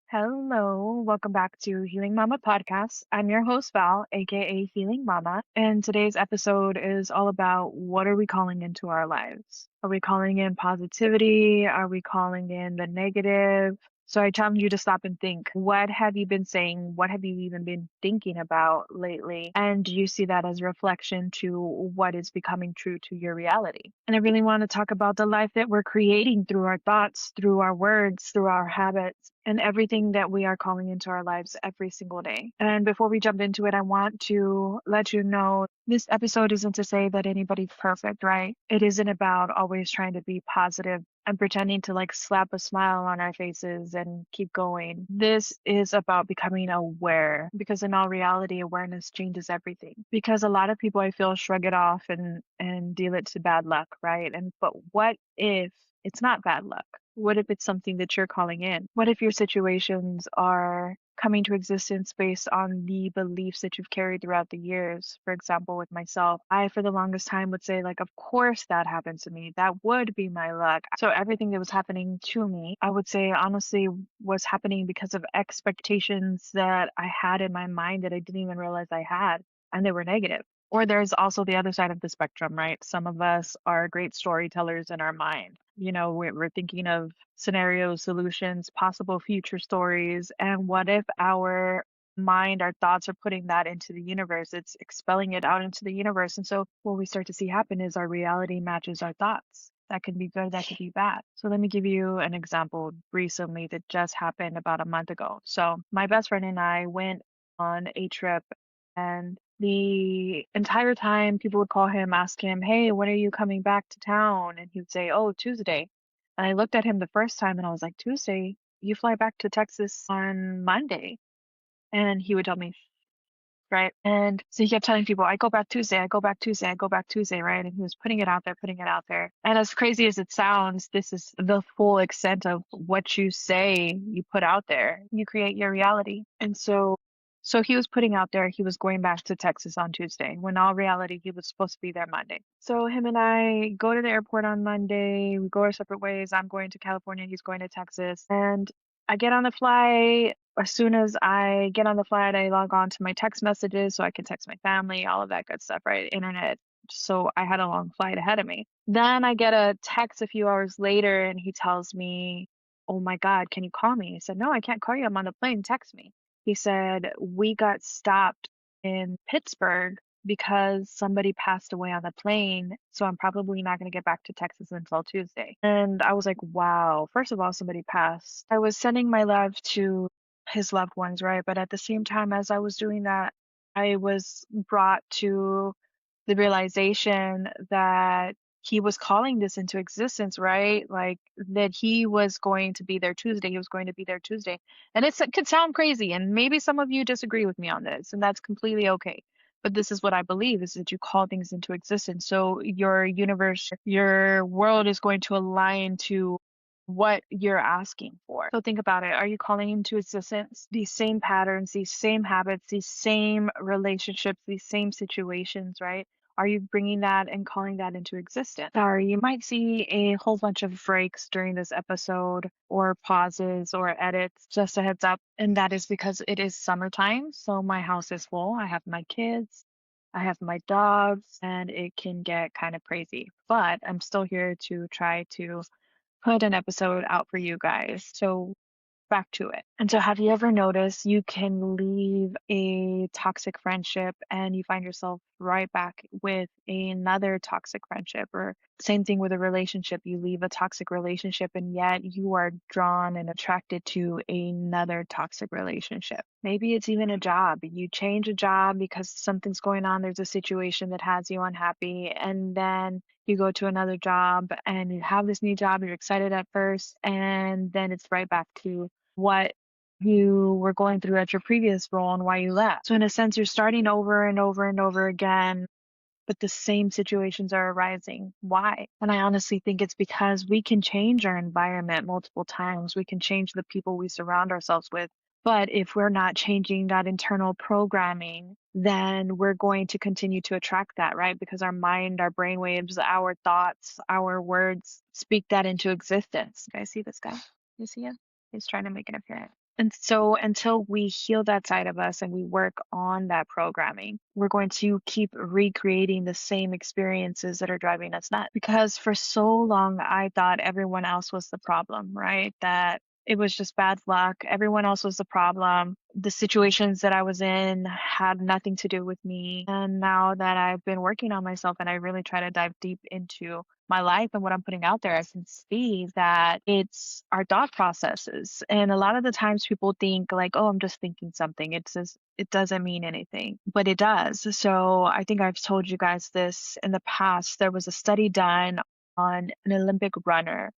Hello, welcome back to Healing Momma Podcast. I'm your host, Val, aka Healing Momma, and today's episode is all about what are we calling into our lives? Are we calling in positivity? Are we calling in the negative? So I challenge you to stop and think, what have you been saying? What have you even been thinking about lately? And do you see that as a reflection to what is becoming true to your reality? And I really want to talk about the life that we're creating through our thoughts, through our words, through our habits, and everything that we are calling into our lives every single day. And before we jump into it, I want to let you know this episode isn't to say that anybody's perfect, right? It isn't about always trying to be positive and pretending to like slap a smile on our faces and keep going. This is about becoming aware because in all reality, awareness changes everything. Because a lot of people I feel shrug it off and deal it to bad luck, right? And but what if it's not bad luck? What if it's something that you're calling in? What if your situations are coming to existence based on the beliefs that you've carried throughout the years? For example, with myself, I, for the longest time, would say, like, of course that happened to me. That would be my luck. So everything that was happening to me, I would say, honestly, was happening because of expectations that I had in my mind that I didn't even realize I had, and they were negative. Or there's also the other side of the spectrum, right? Some of us are great storytellers in our mind. We're thinking of scenarios, solutions, possible future stories. And what if our mind, our thoughts are putting that into the universe? It's expelling it out into the universe. And so what we start to see happen is our reality matches our thoughts. That can be good, that could be bad. So let me give you an example recently that just happened about a month ago. So my best friend and I went on a trip, and the entire time people would call him, ask him, "Hey, when are you coming back to town?" And he would say, "Oh, Tuesday." And I looked at him the first time and I was like, "Tuesday? You fly back to Texas on Monday?" And he would tell me, right? And so he kept telling people, "I go back Tuesday, I go back Tuesday, I go back Tuesday," right? And he was putting it out there, putting it out there. And as crazy as it sounds, this is the full extent of what you say, you put out there. You create your reality. And so he was putting out there he was going back to Texas on Tuesday, when all reality he was supposed to be there Monday. So him and I go to the airport on Monday, we go our separate ways. I'm going to California, he's going to Texas. And I get on the flight. As soon as I get on the flight, I log on to my text messages so I can text my family, all of that good stuff, right? Internet. So I had a long flight ahead of me. Then I get a text a few hours later and he tells me, "Oh my God, can you call me?" I said, "No, I can't call you. I'm on the plane. Text me." He said, "We got stopped in Pittsburgh because somebody passed away on the plane. So I'm probably not going to get back to Texas until Tuesday." And I was like, wow, first of all, somebody passed. I was sending my love to his loved ones, right? But at the same time, as I was doing that, I was brought to the realization that he was calling this into existence, right? Like that he was going to be there Tuesday. He was going to be there Tuesday. And it could sound crazy. And maybe some of you disagree with me on this, and that's completely okay. But this is what I believe is that you call things into existence. So your universe, your world is going to align to what you're asking for. So think about it. Are you calling into existence these same patterns, these same habits, these same relationships, these same situations, right? Are you bringing that and calling that into existence? Sorry, you might see a whole bunch of breaks during this episode or pauses or edits, just a heads up. And that is because it is summertime. So my house is full. I have my kids, I have my dogs, and it can get kind of crazy. But I'm still here to try to put an episode out for you guys. So back to it. And so have you ever noticed you can leave a toxic friendship and you find yourself right back with another toxic friendship? Or same thing with a relationship. You leave a toxic relationship and yet you are drawn and attracted to another toxic relationship. Maybe it's even a job. You change a job because something's going on. There's a situation that has you unhappy. And then you go to another job and you have this new job. You're excited at first. And then it's right back to what you were going through at your previous role and why you left. So in a sense, you're starting over and over and over again, but the same situations are arising. Why? And I honestly think it's because we can change our environment multiple times. We can change the people we surround ourselves with. But if we're not changing that internal programming, then we're going to continue to attract that, right? Because our mind, our brainwaves, our thoughts, our words speak that into existence. You guys see this guy? You see him? He's trying to make an appearance. And so until we heal that side of us and we work on that programming, we're going to keep recreating the same experiences that are driving us nuts. Because for so long, I thought everyone else was the problem, right? That it was just bad luck. Everyone else was the problem. The situations that I was in had nothing to do with me. And now that I've been working on myself and I really try to dive deep into my life and what I'm putting out there, I can see that it's our thought processes. And a lot of the times people think like, oh, I'm just thinking something. It says it doesn't mean anything, but it does. So I think I've told you guys this in the past. There was a study done on an Olympic runner,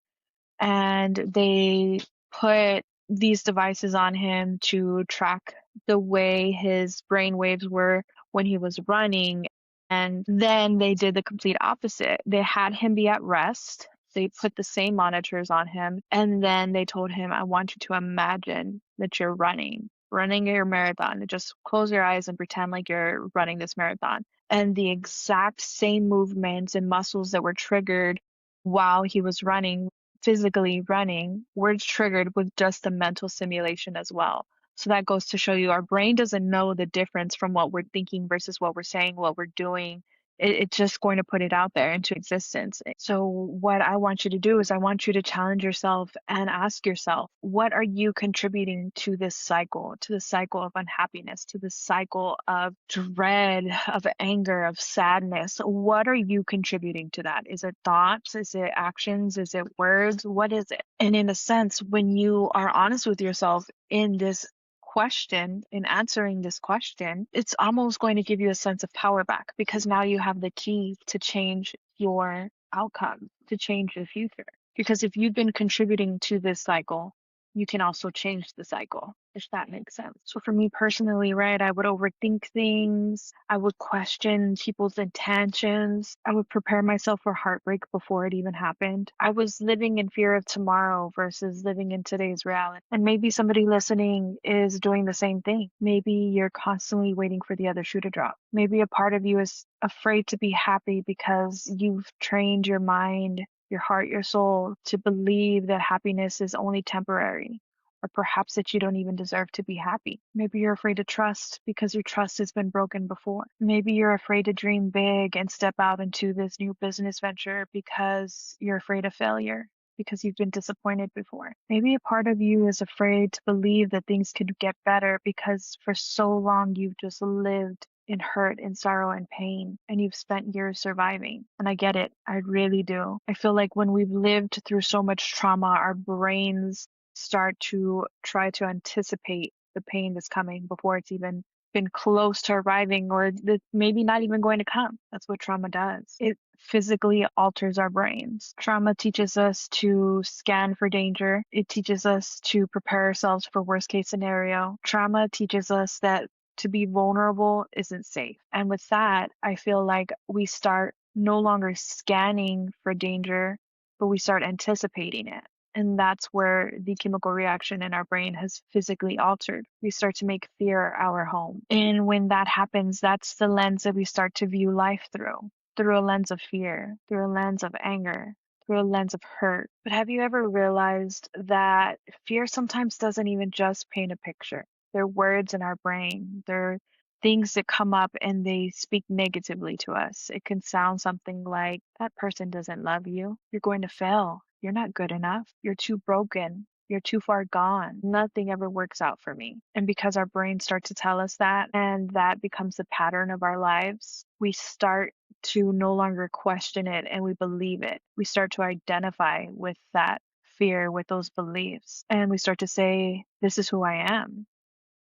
and they put these devices on him to track the way his brain waves were when he was running. And then they did the complete opposite. They had him be at rest. They put the same monitors on him. And then they told him, I want you to imagine that you're running your marathon. Just close your eyes and pretend like you're running this marathon. And the exact same movements and muscles that were triggered while he was running, physically running, were triggered with just the mental simulation as well. So that goes to show you our brain doesn't know the difference from what we're thinking versus what we're saying, what we're doing. It's just going to put it out there into existence. So what I want you to do is I want you to challenge yourself and ask yourself, what are you contributing to this cycle, to the cycle of unhappiness, to the cycle of dread, of anger, of sadness? What are you contributing to that? Is it thoughts? Is it actions? Is it words? What is it? And in a sense, when you are honest with yourself in this question, in answering this question, it's almost going to give you a sense of power back, because now you have the key to change your outcome, to change the future. Because if you've been contributing to this cycle, you can also change the cycle, if that makes sense. So for me personally, right, I would overthink things. I would question people's intentions. I would prepare myself for heartbreak before it even happened. I was living in fear of tomorrow versus living in today's reality. And maybe somebody listening is doing the same thing. Maybe you're constantly waiting for the other shoe to drop. Maybe a part of you is afraid to be happy because you've trained your mind, your heart, your soul to believe that happiness is only temporary, or perhaps that you don't even deserve to be happy. Maybe you're afraid to trust because your trust has been broken before. Maybe you're afraid to dream big and step out into this new business venture because you're afraid of failure, because you've been disappointed before. Maybe a part of you is afraid to believe that things could get better because for so long you've just lived in hurt and sorrow and pain, and you've spent years surviving. And I get it. I really do. I feel like when we've lived through so much trauma, our brains start to try to anticipate the pain that's coming before it's even been close to arriving, or maybe not even going to come. That's what trauma does. It physically alters our brains. Trauma teaches us to scan for danger. It teaches us to prepare ourselves for worst case scenario. Trauma teaches us that to be vulnerable isn't safe. And with that, I feel like we start no longer scanning for danger, but we start anticipating it. And that's where the chemical reaction in our brain has physically altered. We start to make fear our home. And when that happens, that's the lens that we start to view life through a lens of fear, through a lens of anger, through a lens of hurt. But have you ever realized that fear sometimes doesn't even just paint a picture? They're words in our brain. They're things that come up and they speak negatively to us. It can sound something like, that person doesn't love you. You're going to fail. You're not good enough. You're too broken. You're too far gone. Nothing ever works out for me. And because our brains start to tell us that, and that becomes the pattern of our lives, we start to no longer question it and we believe it. We start to identify with that fear, with those beliefs, and we start to say, this is who I am.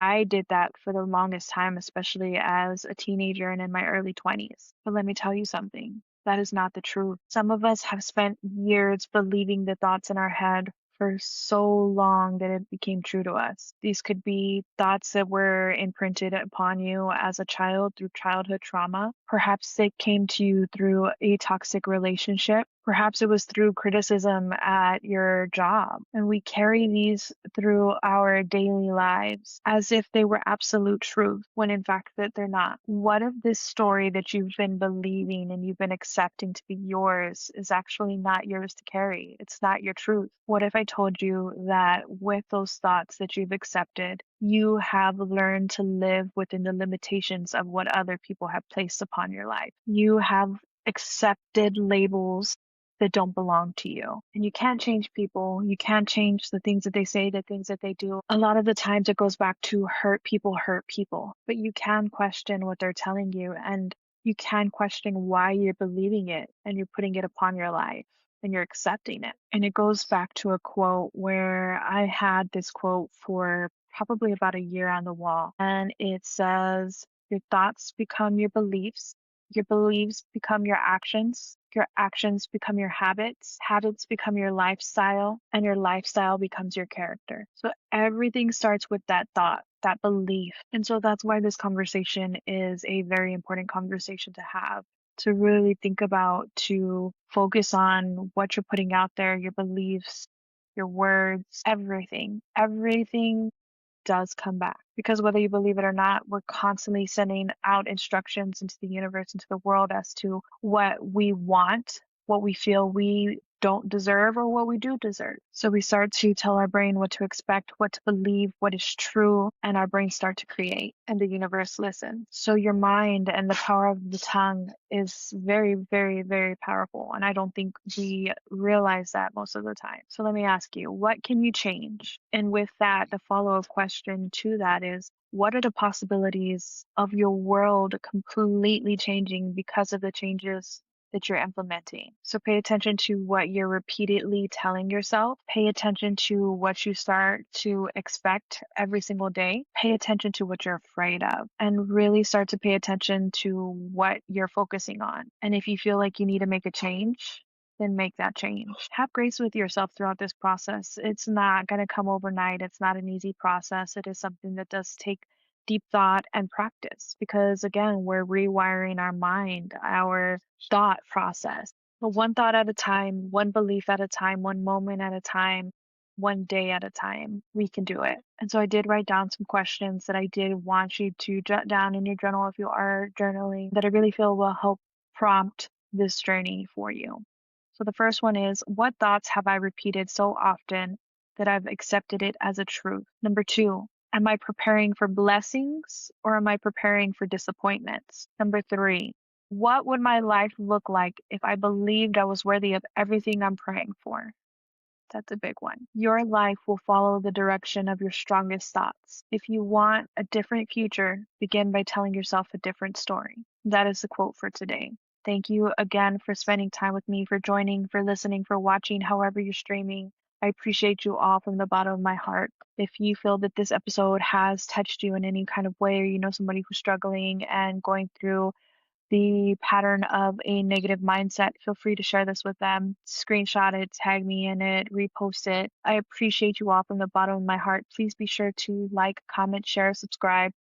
I did that for the longest time, especially as a teenager and in my early 20s. But let me tell you something. That is not the truth. Some of us have spent years believing the thoughts in our head for so long that it became true to us. These could be thoughts that were imprinted upon you as a child through childhood trauma. Perhaps they came to you through a toxic relationship. Perhaps it was through criticism at your job. And we carry these through our daily lives as if they were absolute truth, when in fact that they're not. What if this story that you've been believing and you've been accepting to be yours is actually not yours to carry? It's not your truth. What if I told you that with those thoughts that you've accepted, you have learned to live within the limitations of what other people have placed upon your life? You have accepted labels that don't belong to you. And you can't change people. You can't change the things that they say, the things that they do. A lot of the times it goes back to hurt people, but you can question what they're telling you, and you can question why you're believing it and you're putting it upon your life and you're accepting it. And it goes back to a quote where I had this quote for probably about a year on the wall. And it says, your thoughts become your beliefs become your actions become your habits become your lifestyle, and your lifestyle becomes your character. So everything starts with that thought, that belief. And so that's why this conversation is a very important conversation to have, to really think about, to focus on what you're putting out there, your beliefs, your words, everything does come back. Because whether you believe it or not, we're constantly sending out instructions into the universe, into the world, as to what we want, what we feel we don't deserve, or what we do deserve. So we start to tell our brain what to expect, what to believe, what is true, and our brains start to create, and the universe listens. So your mind and the power of the tongue is very, very, very powerful. And I don't think we realize that most of the time. So let me ask you, what can you change? And with that, the follow-up question to that is, what are the possibilities of your world completely changing because of the changes that you're implementing? So pay attention to what you're repeatedly telling yourself. Pay attention to what you start to expect every single day. Pay attention to what you're afraid of, and really start to pay attention to what you're focusing on. And if you feel like you need to make a change, then make that change. Have grace with yourself throughout this process. It's not going to come overnight. It's not an easy process. It is something that does take deep thought and practice, because again, we're rewiring our mind, our thought process. But one thought at a time, one belief at a time, one moment at a time, one day at a time, we can do it. And so I did write down some questions that I did want you to jot down in your journal if you are journaling, that I really feel will help prompt this journey for you. So the first one is, what thoughts have I repeated so often that I've accepted it as a truth? Number 2, am I preparing for blessings, or am I preparing for disappointments? Number 3, what would my life look like if I believed I was worthy of everything I'm praying for? That's a big one. Your life will follow the direction of your strongest thoughts. If you want a different future, begin by telling yourself a different story. That is the quote for today. Thank you again for spending time with me, for joining, for listening, for watching, however you're streaming. I appreciate you all from the bottom of my heart. If you feel that this episode has touched you in any kind of way, or you know somebody who's struggling and going through the pattern of a negative mindset, feel free to share this with them. Screenshot it, tag me in it, repost it. I appreciate you all from the bottom of my heart. Please be sure to like, comment, share, subscribe.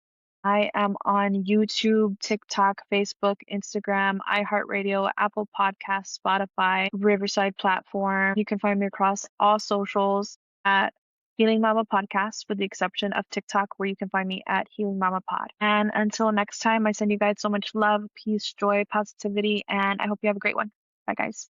I am on YouTube, TikTok, Facebook, Instagram, iHeartRadio, Apple Podcasts, Spotify, Riverside platform. You can find me across all socials at Healing Momma Podcast, with the exception of TikTok, where you can find me at Healing Momma Pod. And until next time, I send you guys so much love, peace, joy, positivity, and I hope you have a great one. Bye, guys.